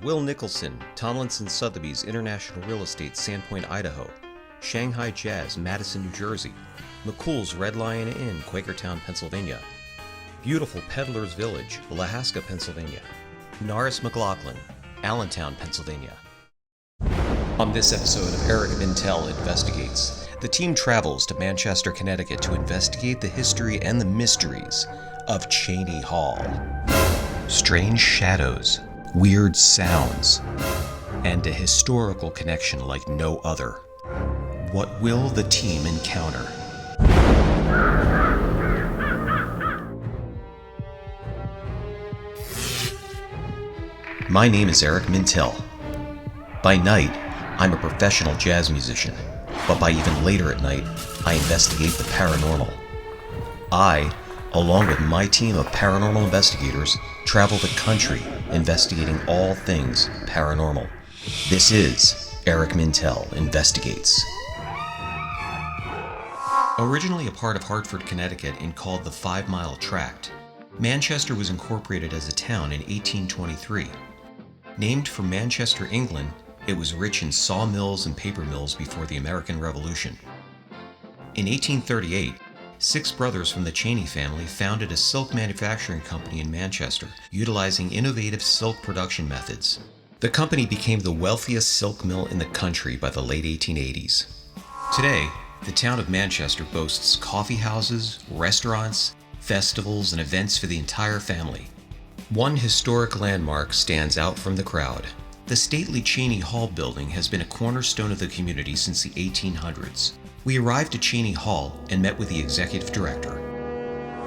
Will Nicholson, Tomlinson Sotheby's International Real Estate, Sandpoint, Idaho. Shanghai Jazz, Madison, New Jersey. McCool's Red Lion Inn, Quakertown, Pennsylvania. Beautiful Peddlers Village, Lahaska, Pennsylvania. Norris McLaughlin, Allentown, Pennsylvania. On this episode of Eric Mintel Investigates, the team travels to Manchester, Connecticut to investigate the history and the mysteries of Cheney Hall. Strange shadows, weird sounds, and a historical connection like no other. What will the team encounter? My name is Eric Mintel. By night, I'm a professional jazz musician, but by even later at night, I investigate the paranormal. I, along with my team of paranormal investigators, travel the country investigating all things paranormal. This is Eric Mintel Investigates. Originally a part of Hartford, Connecticut and called the 5 Mile Tract, Manchester was incorporated as a town in 1823. Named for Manchester, England, it was rich in sawmills and paper mills before the American Revolution. In 1838, 6 brothers from the Cheney family founded a silk manufacturing company in Manchester, utilizing innovative silk production methods. The company became the wealthiest silk mill in the country by the late 1880s. Today, the town of Manchester boasts coffee houses, restaurants, festivals, and events for the entire family. One historic landmark stands out from the crowd. The stately Cheney Hall building has been a cornerstone of the community since the 1800s. We arrived at Cheney Hall and met with the executive director.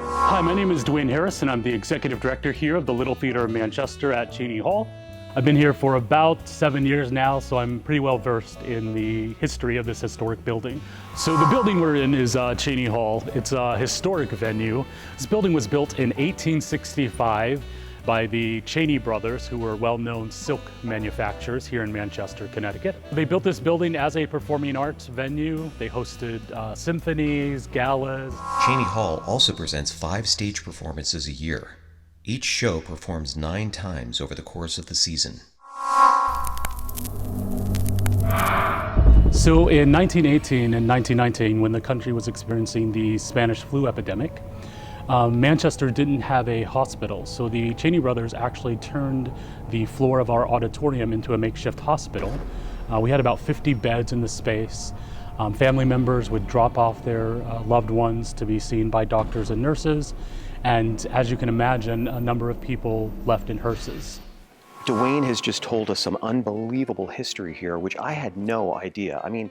Hi, my name is Dwayne Harris, and I'm the executive director here of the Little Theater of Manchester at Cheney Hall. I've been here for about 7 years now, so I'm pretty well versed in the history of this historic building. So the building we're in is Cheney Hall. It's a historic venue. This building was built in 1865 by the Cheney Brothers, who were well-known silk manufacturers here in Manchester, Connecticut. They built this building as a performing arts venue. They hosted symphonies, galas. Cheney Hall also presents 5 stage performances a year. Each show performs 9 times over the course of the season. So in 1918 and 1919, when the country was experiencing the Spanish flu epidemic, Manchester didn't have a hospital, so the Cheney Brothers actually turned the floor of our auditorium into a makeshift hospital. We had about 50 beds in the space. Family members would drop off their loved ones to be seen by doctors and nurses, and as you can imagine, a number of people left in hearses. Dwayne has just told us some unbelievable history here, which I had no idea. I mean,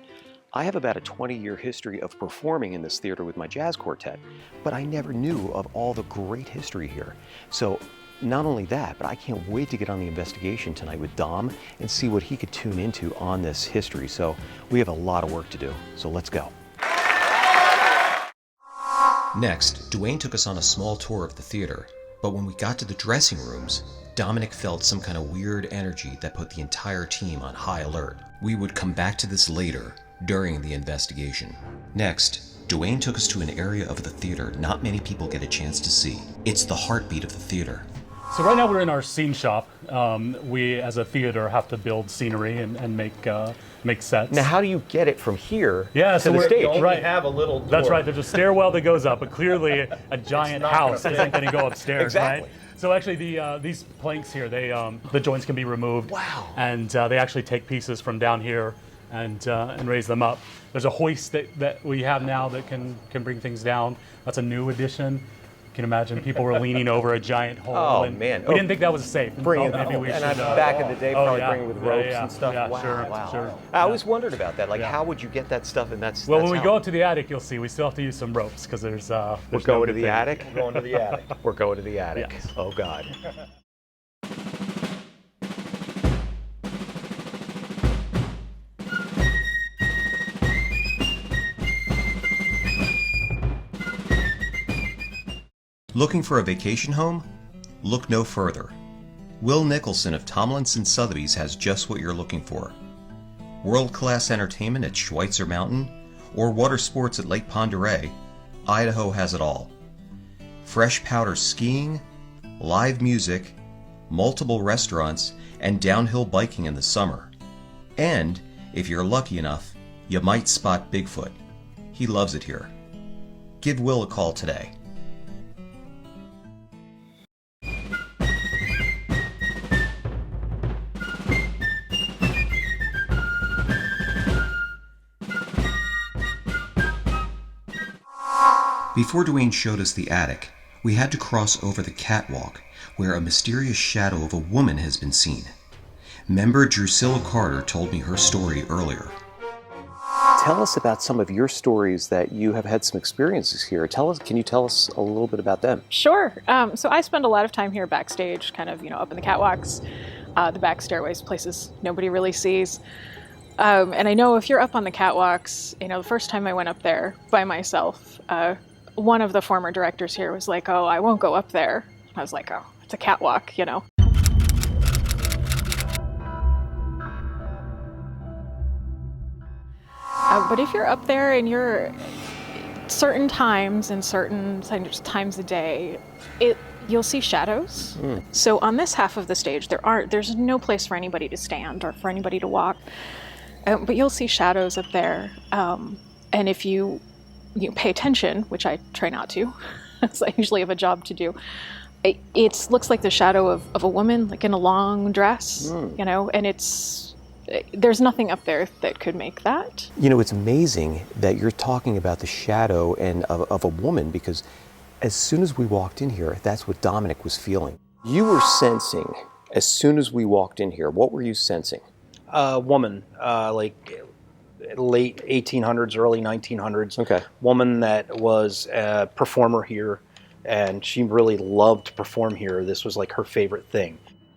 I have about a 20-year history of performing in this theater with my jazz quartet, but I never knew of all the great history here. So not only that, but I can't wait to get on the investigation tonight with Dom and see what he could tune into on this history. So we have a lot of work to do, so let's go. Next, Dwayne took us on a small tour of the theater, but when we got to the dressing rooms, Dominic felt some kind of weird energy that put the entire team on high alert. We would come back to this later, during the investigation. Next, Dwayne took us to an area of the theater not many people get a chance to see. It's the heartbeat of the theater. So right now we're in our scene shop. We, as a theater, have to build scenery and make sets. Now, how do you get it from here to the stage? You only have a little door. That's right. There's a stairwell that goes up, but clearly a giant house isn't going to go upstairs, Exactly. right? So actually, these planks here, the joints can be removed. Wow. And they actually take pieces from down here and raise them up. There's a hoist that we have now that can bring things down. That's a new addition. You can imagine people were leaning over a giant hole. Oh, and man. We didn't think that was safe. Bring it. Maybe we and should, back in the day, probably yeah. bring it with ropes Yeah, and stuff. yeah, Wow. sure, Wow. sure. I always wondered about that. Like, how would you get that stuff? And that's Well, when we how- go up to the attic, you'll see we still have to use some ropes because there's We're going to the attic? We're going to the attic. We're going to the attic. Yes. Oh, God. Looking for a vacation home? Look no further. Will Nicholson of Tomlinson Sotheby's has just what you're looking for. World-class entertainment at Schweitzer Mountain or water sports at Lake Pend Oreille, Idaho has it all. Fresh powder skiing, live music, multiple restaurants, and downhill biking in the summer. And, if you're lucky enough, you might spot Bigfoot. He loves it here. Give Will a call today. Before Dwayne showed us the attic, we had to cross over the catwalk, where a mysterious shadow of a woman has been seen. Member Drusilla Carter told me her story earlier. Tell us about some of your stories that you have had some experiences here. Can you tell us a little bit about them? Sure. So I spend a lot of time here backstage, kind of, up in the catwalks, the back stairways, places nobody really sees. And I know if you're up on the catwalks, the first time I went up there by myself, one of the former directors here was like, "Oh, I won't go up there." I was like, "Oh, it's a catwalk, But if you're up there and you're certain times and certain times a day, you'll see shadows. So on this half of the stage, there's no place for anybody to stand or for anybody to walk, but you'll see shadows up there. And if you pay attention, which I try not to, so I usually have a job to do, it looks like the shadow of a woman, like in a long dress, and there's nothing up there that could make that. It's amazing that you're talking about the shadow and of a woman, because as soon as we walked in here, that's what Dominic was feeling. You were sensing, as soon as we walked in here, what were you sensing? A woman, like late 1800s, early 1900s. Okay. Woman that was a performer here, and she really loved to perform here. This was like her favorite thing.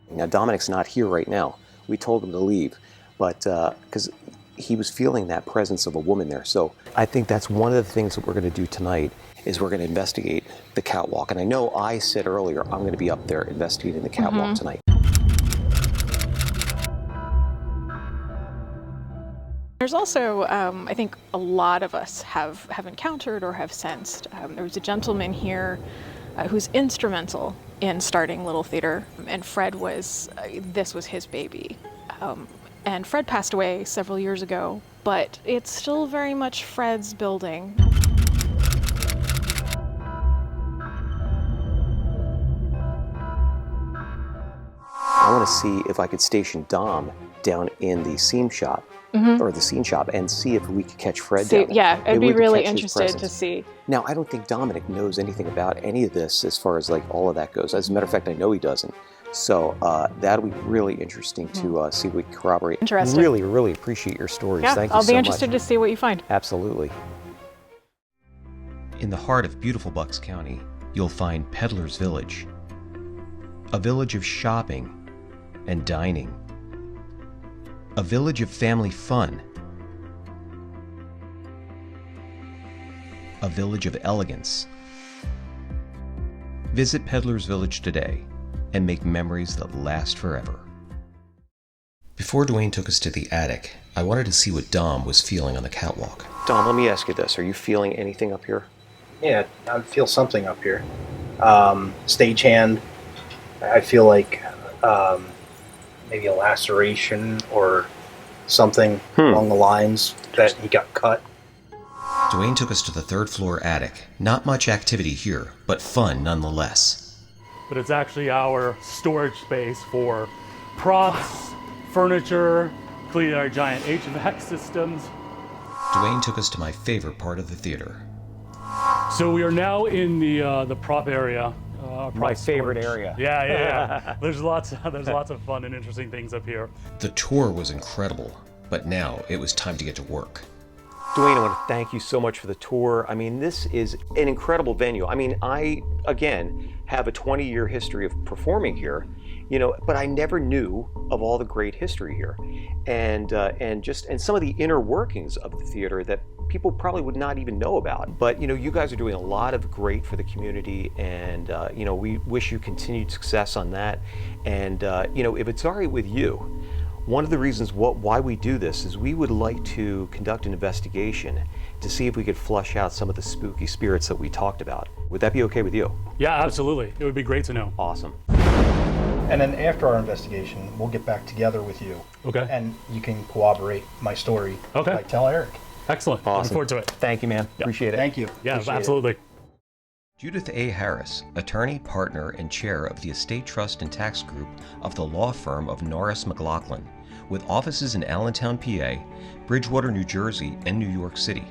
Now, Dominic's not here right now. We told him to leave, but because he was feeling that presence of a woman there. So I think that's one of the things that we're going to do tonight is we're going to investigate the catwalk. And I know I said earlier, I'm going to be up there investigating the catwalk tonight. There's also, I think a lot of us have encountered or have sensed. There was a gentleman here who's instrumental in starting Little Theater, and Fred this was his baby. And Fred passed away several years ago, but it's still very much Fred's building. I want to see if I could station Dom down in the seam shop, or the scene shop, and see if we could catch Fred down there. Yeah, I'd Maybe be we could really catch his interested to presence. see. Now, I don't think Dominic knows anything about any of this as far as like all of that goes. As a matter of fact, I know he doesn't. So that'll be really interesting to see if we can corroborate. Interesting. Really, really appreciate your stories. Yeah, Thank you I'll so be much. interested to see what you find. Absolutely. In the heart of beautiful Bucks County, you'll find Peddlers Village, a village of shopping and dining, a village of family fun, a village of elegance. Visit Peddlers Village today and make memories that last forever. Before Dwayne took us to the attic, I wanted to see what Dom was feeling on the catwalk. Dom, let me ask you this. Are you feeling anything up here? Yeah, I feel something up here. Stagehand, I feel like maybe a laceration or something along the lines that he got cut. Dwayne took us to the third floor attic. Not much activity here, but fun nonetheless. But it's actually our storage space for props, furniture, including our giant HVAC systems. Dwayne took us to my favorite part of the theater. So we are now in the prop area. My favorite area. Yeah. There's lots of fun and interesting things up here. The tour was incredible, but now it was time to get to work. Dwayne, I want to thank you so much for the tour. I mean, this is an incredible venue. I mean, I, again, have a 20-year history of performing here, but I never knew of all the great history here. And some of the inner workings of the theater that people probably would not even know about. But, you guys are doing a lot of great for the community, and, we wish you continued success on that. And, if it's all right with you, one of the reasons why we do this is we would like to conduct an investigation to see if we could flush out some of the spooky spirits that we talked about. Would that be okay with you? Yeah, absolutely. It would be great to know. Awesome. And then after our investigation, we'll get back together with you. Okay. And you can corroborate my story. Okay. Like tell Eric. Excellent. Awesome. Looking forward to it. Thank you, man. Yeah. Appreciate it. Thank you. Yeah, Appreciate absolutely. Judith A. Harris, attorney, partner, and chair of the Estate Trust and Tax Group of the law firm of Norris McLaughlin, with offices in Allentown, PA, Bridgewater, New Jersey, and New York City.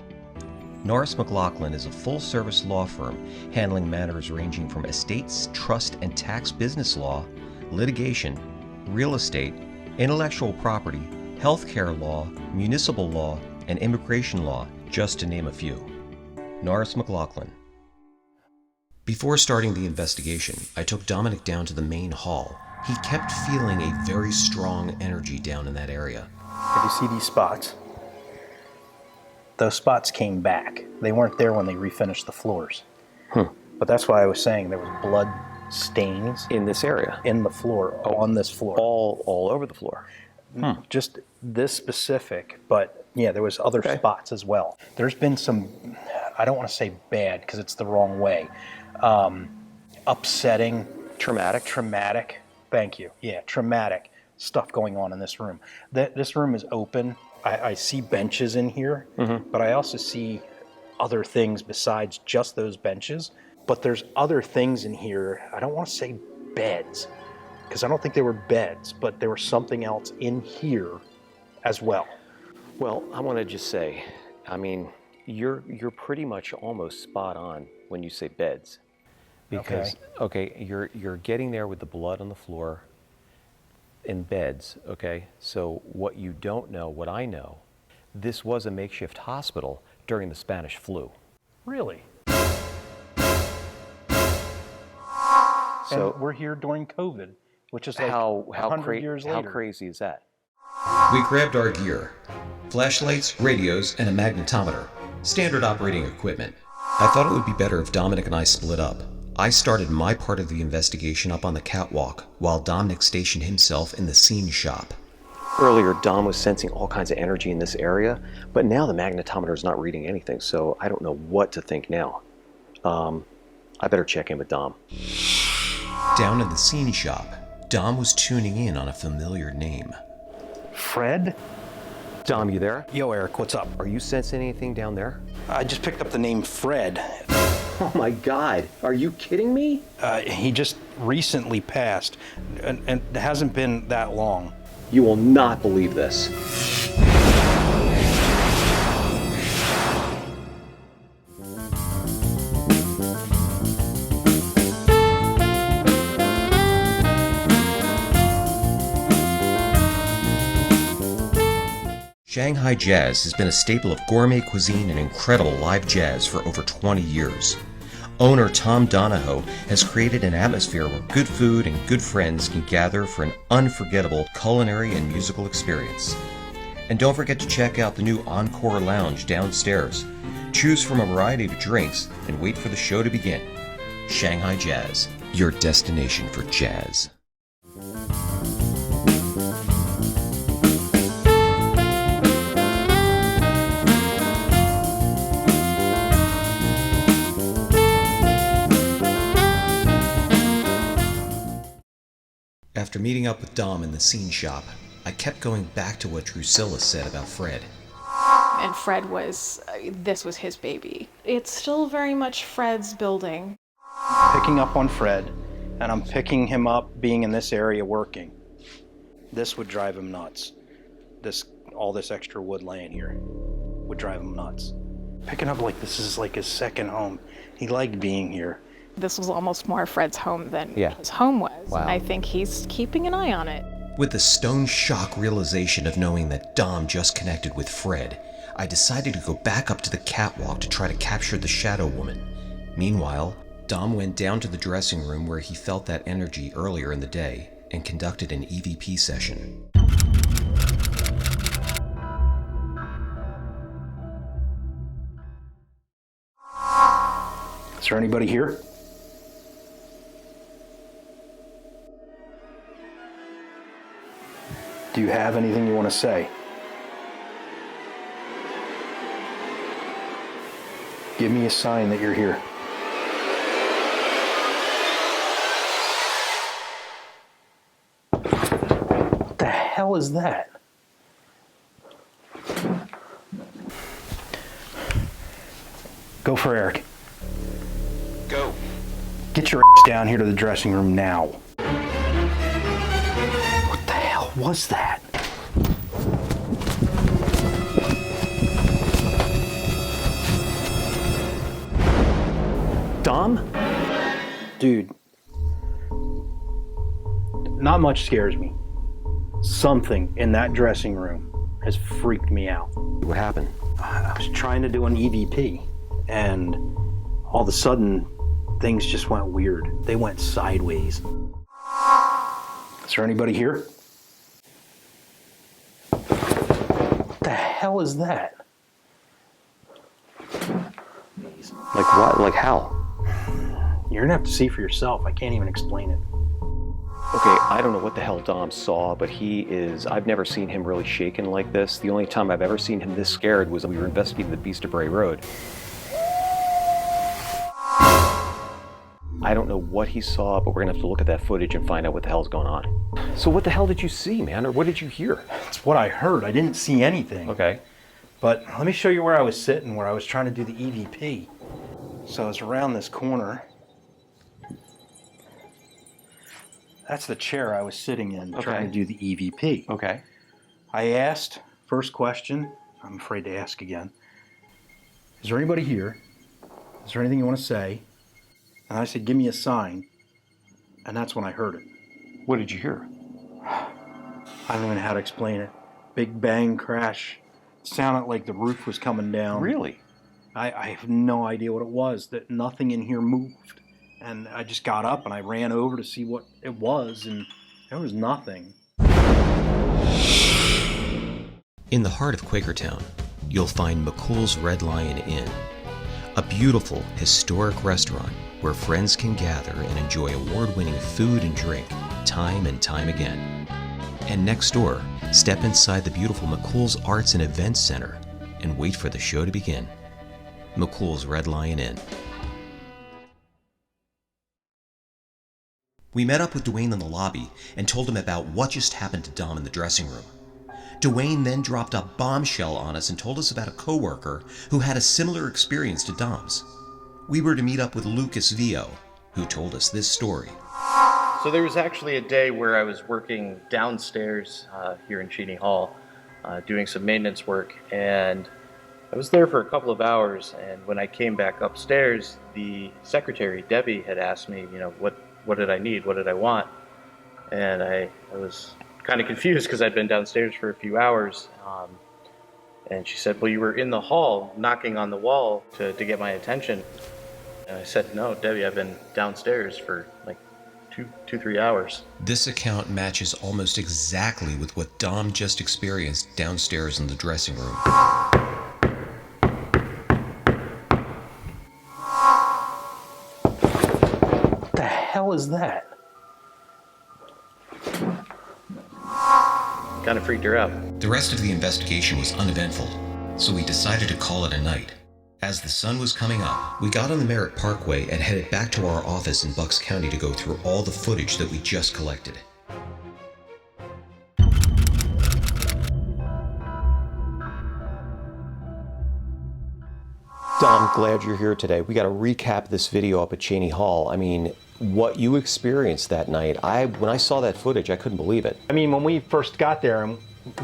Norris McLaughlin is a full-service law firm handling matters ranging from estates, trust and tax business law, litigation, real estate, intellectual property, healthcare law, municipal law, and immigration law, just to name a few. Norris McLaughlin. Before starting the investigation, I took Dominic down to the main hall. He kept feeling a very strong energy down in that area. If you see these spots, those spots came back. They weren't there when they refinished the floors. But that's why I was saying there was blood stains In this area? in the floor, on this floor. All over the floor? Just this specific, but yeah, there was other spots as well. There's been some, I don't want to say bad because it's the wrong way, upsetting, traumatic, thank you, yeah, traumatic stuff going on in this room. This room is open. I see benches in here, but I also see other things besides just those benches. But there's other things in here. I don't want to say beds, because I don't think they were beds, but there was something else in here as well. Well, I want to just say, I mean, you're pretty much almost spot on when you say beds. Because, okay, you're getting there with the blood on the floor in beds, okay? So what you don't know, what I know, this was a makeshift hospital during the Spanish flu. Really? So And we're here during COVID, which is like how 100 years later. How crazy is that? We grabbed our gear: flashlights, radios, and a magnetometer. Standard operating equipment. I thought it would be better if Dominic and I split up. I started my part of the investigation up on the catwalk, while Dominic stationed himself in the scene shop. Earlier, Dom was sensing all kinds of energy in this area, but now the magnetometer is not reading anything, so I don't know what to think now. I better check in with Dom. Down in the scene shop, Dom was tuning in on a familiar name. Fred? Dom, you there? Yo, Eric, what's up? Are you sensing anything down there? I just picked up the name Fred. Oh my God, are you kidding me? He just recently passed, and it hasn't been that long. You will not believe this. Shanghai jazz has been a staple of gourmet cuisine and incredible live jazz for over 20 years. Owner Tom Donahoe has created an atmosphere where good food and good friends can gather for an unforgettable culinary and musical experience. And don't forget to check out the new Encore Lounge downstairs. Choose from a variety of drinks and wait for the show to begin. Shanghai Jazz, your destination for jazz. After meeting up with Dom in the scene shop, I kept going back to what Drusilla said about Fred. And Fred was, this was his baby. It's still very much Fred's building. Picking up on Fred, and I'm picking him up being in this area working. This would drive him nuts. All this extra wood laying here would drive him nuts. Picking up like this is like his second home. He liked being here. This was almost more Fred's home than Yeah. his home was. Wow. I think he's keeping an eye on it. With the stone shock realization of knowing that Dom just connected with Fred, I decided to go back up to the catwalk to try to capture the Shadow Woman. Meanwhile, Dom went down to the dressing room where he felt that energy earlier in the day and conducted an EVP session. Is there anybody here? Do you have anything you want to say? Give me a sign that you're here. hell is that? Go for Eric. Go. Get your ass down here to the dressing room now. What the hell was that? Dom? Dude, not much scares me. Something in that dressing room has freaked me out. What happened? I was trying to do an EVP, and all of a sudden, things just went weird. They went sideways. Is there anybody here? What the hell is that? Like what? Like how? You're gonna have to see for yourself. I can't even explain it. Okay, I don't know what the hell Dom saw, but I've never seen him really shaken like this. The only time I've ever seen him this scared was when we were investigating the Beast of Bray Road. I don't know what he saw, but we're gonna have to look at that footage and find out what the hell's going on. So what the hell did you see, man? Or what did you hear? It's what I heard. I didn't see anything. Okay. But let me show you where I was sitting, where I was trying to do the EVP. So I was around this corner. That's the chair I was sitting in trying to do the EVP. Okay. I asked, first question, I'm afraid to ask again, is there anybody here? Is there anything you want to say? And I said, give me a sign. And that's when I heard it. What did you hear? I don't even know how to explain it. Big bang crash. It sounded like the roof was coming down. Really? I have no idea what it was, that nothing in here moved. And I just got up and I ran over to see what it was, and there was nothing. In the heart of Quakertown, you'll find McCool's Red Lion Inn, a beautiful, historic restaurant where friends can gather and enjoy award-winning food and drink time and time again. And next door, step inside the beautiful McCool's Arts and Events Center and wait for the show to begin. McCool's Red Lion Inn. We met up with Dwayne in the lobby and told him about what just happened to Dom in the dressing room. Dwayne then dropped a bombshell on us and told us about a coworker who had a similar experience to Dom's. We were to meet up with Lucas Vio, who told us this story. So there was actually a day where I was working downstairs here in Cheney Hall, doing some maintenance work, and I was there for a couple of hours, and when I came back upstairs, the secretary, Debbie, had asked me, what did I need? What did I want? And I was kind of confused because I'd been downstairs for a few hours. And she said, well, you were in the hall knocking on the wall to get my attention. And I said, no, Debbie, I've been downstairs for like 3 hours. This account matches almost exactly with what Dom just experienced downstairs in the dressing room. What the hell is that? Kind of freaked her out. The rest of the investigation was uneventful, so we decided to call it a night. As the sun was coming up, we got on the Merritt Parkway and headed back to our office in Bucks County to go through all the footage that we just collected. Dom, glad you're here today. We got to recap this video up at Cheney Hall. I mean, what you experienced that night, when I saw that footage, I couldn't believe it. I mean, when we first got there and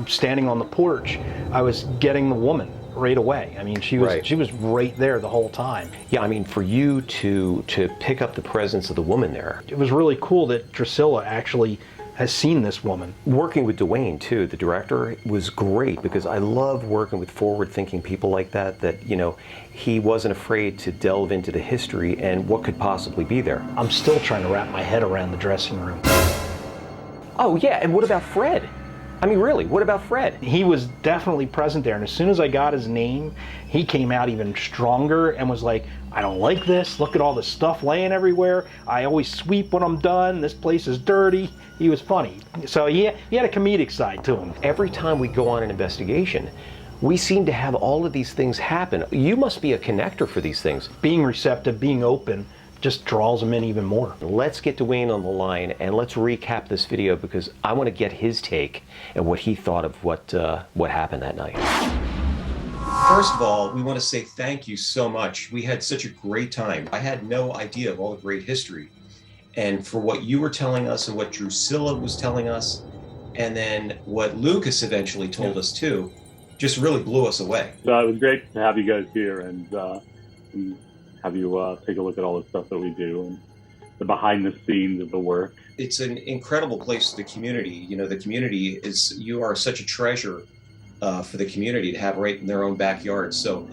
standing on the porch, I was getting the woman right away. I mean, she was right there the whole time. Yeah, I mean, for you to pick up the presence of the woman there. It was really cool that Drusilla actually has seen this woman. Working with Dwayne, too, the director, was great because I love working with forward-thinking people like that, he wasn't afraid to delve into the history and what could possibly be there. I'm still trying to wrap my head around the dressing room. Oh, yeah, and what about Fred? I mean, really, what about Fred? He was definitely present there, and as soon as I got his name, he came out even stronger and was like, I don't like this, look at all the stuff laying everywhere, I always sweep when I'm done, this place is dirty. He was funny. So he had a comedic side to him. Every time we go on an investigation, we seem to have all of these things happen. You must be a connector for these things. Being receptive, being open just draws them in even more. Let's get Dwayne on the line and let's recap this video because I want to get his take and what he thought of what happened that night. First of all, we want to say thank you so much. We had such a great time. I had no idea of all the great history. And for what you were telling us and what Drusilla was telling us, and then what Lucas eventually told us too, just really blew us away. So it was great to have you guys here and have you take a look at all the stuff that we do and the behind the scenes of the work. It's an incredible place for the community. You know, the community you are such a treasure for the community to have right in their own backyard. So,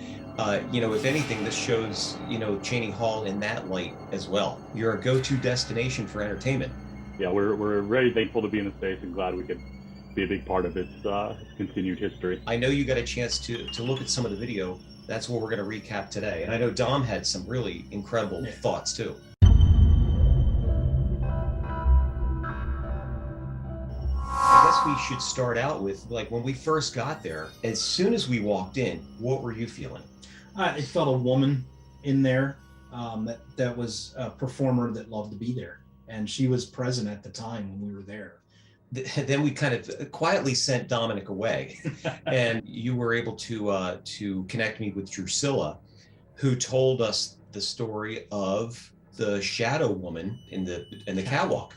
you know, if anything, this shows, you know, Cheney Hall in that light as well. You're a go-to destination for entertainment. Yeah, we're very thankful to be in the space and glad we could be a big part of its continued history. I know you got a chance to look at some of the video. That's what we're going to recap today. And I know Dom had some really incredible thoughts too. I guess we should start out with, like, when we first got there, as soon as we walked in, what were you feeling? I felt a woman in there that was a performer that loved to be there. And she was present at the time when we were there. Then we kind of quietly sent Dominic away, and you were able to connect me with Drusilla, who told us the story of the shadow woman in the catwalk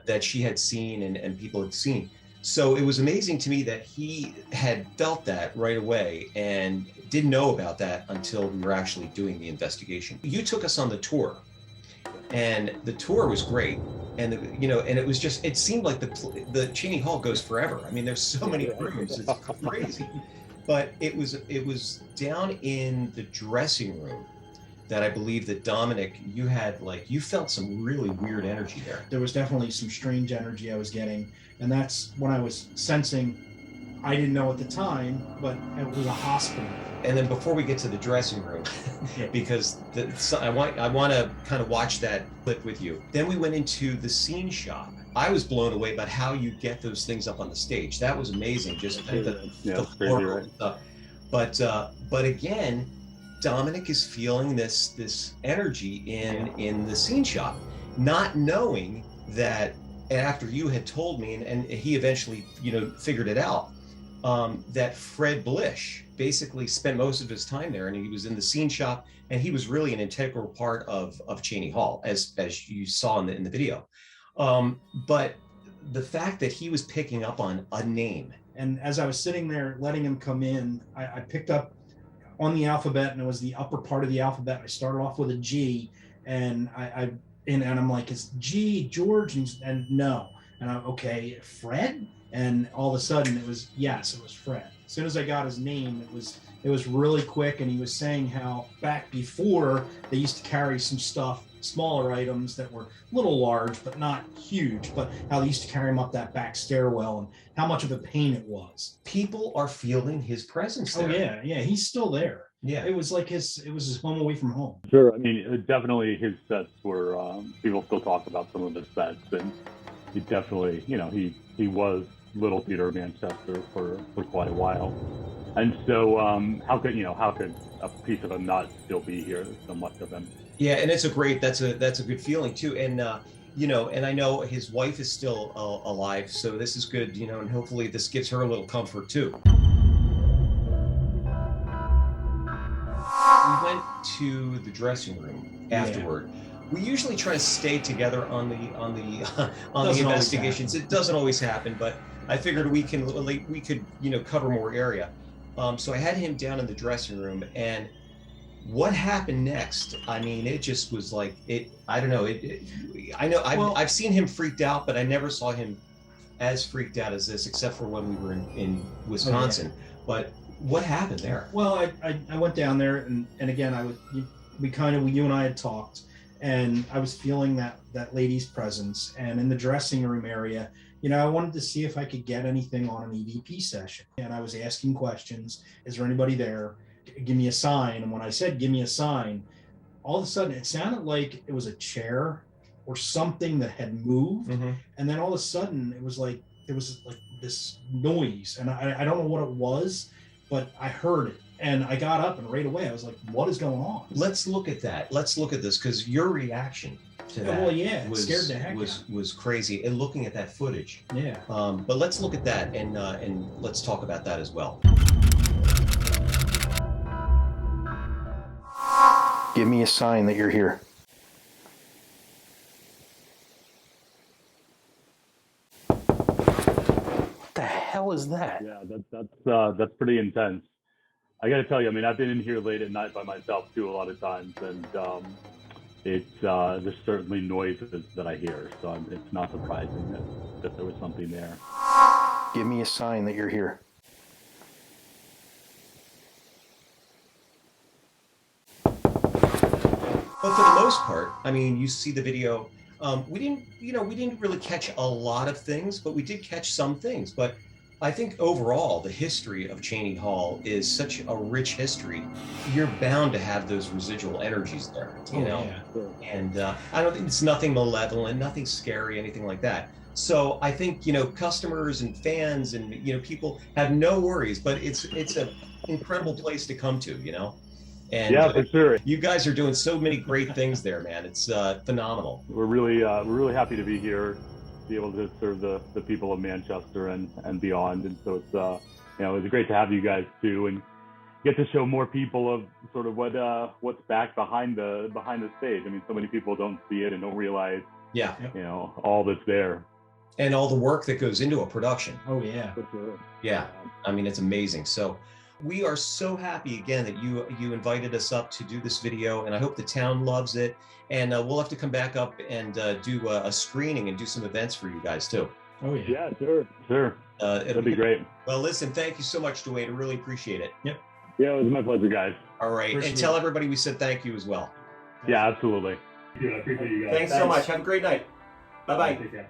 that she had seen and people had seen. So it was amazing to me that he had felt that right away and didn't know about that until we were actually doing the investigation. You took us on the tour, and the tour was great. And and it was just, it seemed like the Cheney Hall goes forever. I mean, there's so many rooms, it's crazy. But it was down in the dressing room that I believe that Dominic, you felt some really weird energy there. There was definitely some strange energy I was getting. And that's when I was sensing, I didn't know at the time, but it was a hospital. And then before we get to the dressing room, because I want to kind of watch that clip with you. Then we went into the scene shop. I was blown away about how you get those things up on the stage. That was amazing. Just the floor stuff. But again, Dominic is feeling this energy in the scene shop, not knowing that after you had told me, and he eventually figured it out, that Fred Blish basically spent most of his time there, and he was in the scene shop, and he was really an integral part of Cheney Hall, as you saw in the video. But the fact that he was picking up on a name. And as I was sitting there letting him come in, I picked up on the alphabet, and it was the upper part of the alphabet. I started off with a G, and I'm like, is G George? And no. And okay, Fred? And all of a sudden it was Fred. As soon as I got his name, it was really quick. And he was saying how back before they used to carry some stuff, smaller items that were a little large, but not huge, but how they used to carry them up that back stairwell and how much of a pain it was. People are feeling his presence there. Oh yeah, he's still there. Yeah. It was like his home away from home. Sure. I mean, definitely his sets were, people still talk about some of his sets, and he definitely, he was Little Theater of Manchester for quite a while. And so how could a piece of him not still be here? There's so much of him. Yeah, and that's a good feeling too. And and I know his wife is still alive, so this is good, and hopefully this gives her a little comfort too. We went to the dressing room afterward. Yeah. We usually try to stay together on the investigations. It doesn't always happen, but I figured we could cover more area. So I had him down in the dressing room, and what happened next? I mean, it just was like it. I don't know. I've seen him freaked out, but I never saw him as freaked out as this, except for when we were in Wisconsin. Oh, yeah. But what happened there? Well, I went down there, and again, you and I had talked, and I was feeling that lady's presence, and in the dressing room area, I wanted to see if I could get anything on an EVP session, and I was asking questions. Is there anybody there? Give me a sign. And when I said give me a sign, all of a sudden it sounded like it was a chair or something that had moved. Mm-hmm. And then all of a sudden it was like there was like this noise, and I don't know what it was, but I heard it. And I got up and right away I was like, what is going on? Let's look at that. Let's look at this, because your reaction to that Well, yeah, it scared the heck was crazy. And looking at that footage. Yeah. But let's look at that and let's talk about that as well. Give me a sign that you're here. What the hell is that? Yeah, that's pretty intense. I got to tell you, I mean, I've been in here late at night by myself too a lot of times, and there's certainly noises that I hear, so it's not surprising that there was something there. Give me a sign that you're here. But for the most part, I mean, you see the video. We didn't really catch a lot of things, but we did catch some things. But I think overall, the history of Cheney Hall is such a rich history. You're bound to have those residual energies there, you know. Yeah. And I don't think it's nothing malevolent, nothing scary, anything like that. So I think, you know, customers and fans and, you know, people have no worries. But it's an incredible place to come to, you know. And yeah, for sure. You guys are doing so many great things there, man. It's phenomenal. We're really happy to be here, be able to serve the people of Manchester and beyond. And so it's you know, it's great to have you guys too, and get to show more people of sort of what's back behind the stage. I mean, so many people don't see it and don't realize, you know, all that's there. And all the work that goes into a production. Oh yeah. For sure. Yeah. I mean, it's amazing. So we are so happy again that you invited us up to do this video, and I hope the town loves it. And we'll have to come back up and do a screening and do some events for you guys too. Oh yeah. Yeah, sure. That'd be great. Well, listen, thank you so much, Dwayne. I really appreciate it. Yep. Yeah, it was my pleasure, guys. All right. And tell everybody we said thank you as well. Yeah, absolutely. Yeah, I appreciate you guys. Thanks so much. Have a great night. Bye-bye. Take care.